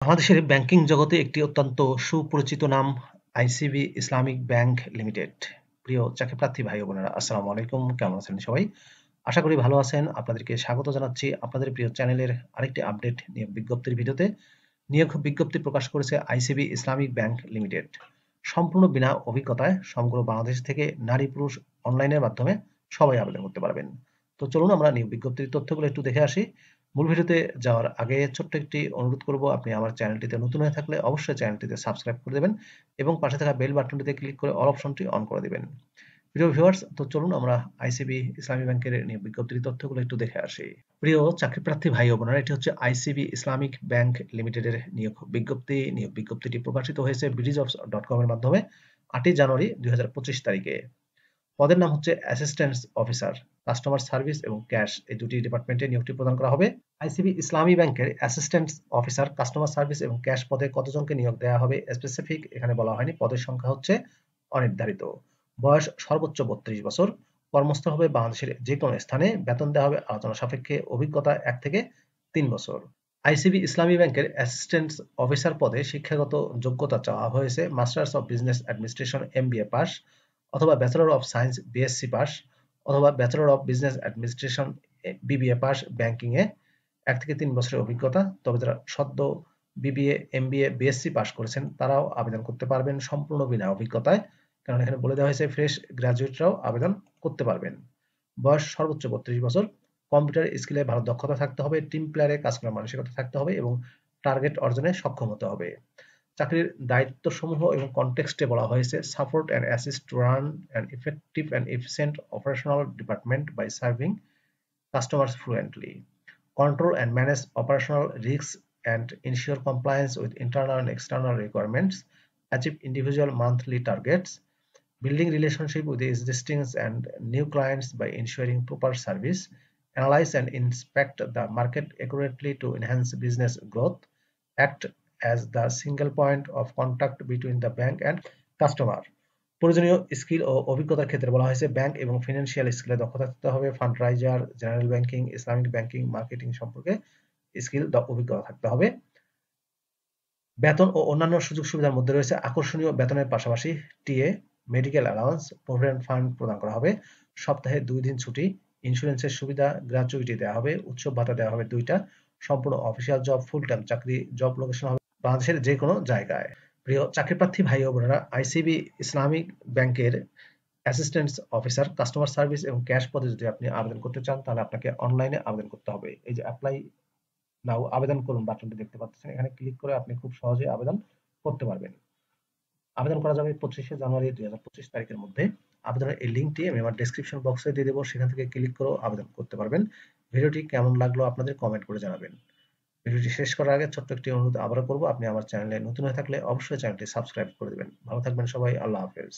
বাংলাদেশের ব্যাংকিং জগতে একটি অত্যন্ত সুপরিচিত নাম আইসিবি ইসলামিক ব্যাংক লিমিটেড। প্রিয় চাকরিপ্রার্থী ভাই ও বোনেরা, আসসালামু আলাইকুম। কেমন আছেন সবাই? আশা করি ভালো আছেন। আপনাদেরকে স্বাগত জানাচ্ছি আপনাদের প্রিয় চ্যানেলের আরেকটি আপডেট নিয়োগ বিজ্ঞপ্তির ভিডিওতে। নিয়োগ বিজ্ঞপ্তি প্রকাশ করেছে আইসিবি ইসলামিক ব্যাংক লিমিটেড। সম্পূর্ণ বিনা অভিজ্ঞতায় সমগ্র বাংলাদেশ থেকে নারী পুরুষ অনলাইনের মাধ্যমে সবাই আবেদন করতে পারবেন। তো চলুন আমরা নিয়োগ বিজ্ঞপ্তির তথ্যগুলো একটু দেখে আসি। মূল ভিডিওতে যাওয়ার আগে ছোট্ট একটি অনুরোধ করব, আপনি আমার চ্যানেলটিতে নতুন হয়ে থাকলে অবশ্যই চ্যানেলটিতে সাবস্ক্রাইব করে দেবেন এবং পাশে থাকা বেল বাটনটিতে ক্লিক করে অল অপশনটি অন করে দিবেন। প্রিয় ভিউয়ার্স, তো চলুন আমরা আইসিবি ইসলামী ব্যাংকের নিয়োগ বিজ্ঞপ্তির তথ্যগুলো একটু দেখে আসি। প্রিয় চাকরিপ্রার্থী ভাই ও বোনেরা, এটি হচ্ছে আইসিবি ইসলামিক ব্যাংক লিমিটেডের নিয়োগ বিজ্ঞপ্তি। নিয়োগ বিজ্ঞপ্তিটি প্রকাশিত হয়েছে BDjobs.com এর মাধ্যমে 8 জানুয়ারি 2025 তারিখে। পদের নাম হচ্ছে অ্যাসিস্ট্যান্ট অফিসার, কাস্টমার সার্ভিস এবং ক্যাশ, এই দুটি ডিপার্টমেন্টে নিয়োগটি প্রদান করা হবে। আইসিবি ইসলামী ব্যাংকের অ্যাসিস্ট্যান্ট অফিসার, কাস্টমার সার্ভিস এবং ক্যাশ পদে কতজনকে নিয়োগ দেওয়া হবে স্পেসিফিক এখানে বলা হয়নি। পদের সংখ্যা হচ্ছে অনির্ধারিত। বয়স সর্বোচ্চ 32 বছর। কর্মস্থল হবে বাংলাদেশের যে কোনো স্থানে। বেতন দেওয়া হবে আলোচনা সাপেক্ষে। অভিজ্ঞতা 1 থেকে 3 বছর। আইসিবি ইসলামী ব্যাংকের অ্যাসিস্ট্যান্ট অফিসার পদে শিক্ষাগত যোগ্যতা চাওয়া হয়েছে masters of business administration MBA pass, অথবা bachelor of science BSc pass, অথবা bachelor of business administration BBA pass banking এ 1 থেকে 3 বছরের অভিজ্ঞতা। তবে যারা সদ্য BBA MBA BSc পাস করেছেন তারাও আবেদন করতে পারবেন সম্পূর্ণ বিনা অভিজ্ঞতায়, কারণ এখানে বলে দেওয়া হয়েছে ফ্রেশ গ্রাজুয়েটরাও আবেদন করতে পারবেন। বয়স সর্বোচ্চ 32 বছর। কম্পিউটার স্কিলে ভালো দক্ষতা থাকতে হবে, টিম প্লেয়ারে কাজ করার মানসিকতা থাকতে হবে এবং টার্গেট অর্জনে সক্ষম হতে হবে। চাকরির দায়িত্বসমূহ এবং কনটেক্সটে বলা হয়েছে support and assist to run an effective and efficient operational department by serving customers fluently, control and manage operational risks and ensure compliance with internal and external requirements, achieve individual monthly targets, building relationship with the existing and new clients by ensuring proper service, analyze and inspect the market accurately to enhance business growth, act as the single point of contact between the bank and customer. প্রয়োজনীয় skill ও অভিজ্ঞতার ক্ষেত্রে বলা হয়েছে bank এবং financial স্কিলে দক্ষতা থাকতে হবে, fundraiser, general banking, Islamic banking, marketing সম্পর্কে স্কিল অভিজ্ঞতা থাকতে হবে। বেতন ও অন্যান্য সুযোগ সুবিধার মধ্যে রয়েছে আকর্ষণীয় বেতনের পাশাপাশি TA, medical allowance, provident fund প্রদান করা হবে, সপ্তাহে 2 দিন ছুটি, ইন্স্যুরেন্সের সুবিধা, গ্র্যাচুইটি দেওয়া হবে, উৎসব ভাতা দেওয়া হবে 2টা, সম্পূর্ণ অফিসিয়াল জব, ফুল টাইম চাকরি, জব লোকেশন হবে বাংলাদেশের যে কোনো জায়গায়। প্রিয় চাকরিপ্রার্থী ভাই ও বোনেরা, আইসিবি ইসলামিক ব্যাংকের অ্যাসিস্ট্যান্ট অফিসার, কাস্টমার সার্ভিস এবং ক্যাশ পদে যদি আপনি আবেদন করতে চান তাহলে আপনাকে অনলাইনে আবেদন করতে হবে। এই যে অ্যাপ্লাই নাও, আবেদন করুন বাটনটি দেখতে পাচ্ছেন, এখানে ক্লিক করে আপনি খুব সহজে আবেদন করতে পারবেন। আবেদন করা যাবে 25শে জানুয়ারি 2025 তারিখের মধ্যে। আবেদনের এই লিঙ্কটি আমি আমার ডেসক্রিপশন বক্সে দিয়ে দেবো, সেখান থেকে ক্লিক করেও আবেদন করতে পারবেন। ভিডিওটি কেমন লাগলো আপনাদের কমেন্ট করে জানাবেন। ভিডিওটি শেষ করার আগে ছোট্ট একটি অনুরোধ আবারও করবো, আপনি আমার চ্যানেলে নতুন হয়ে থাকলে অবশ্যই চ্যানেলটি সাবস্ক্রাইব করে দেবেন। ভালো থাকবেন সবাই, আল্লাহ হাফেজ।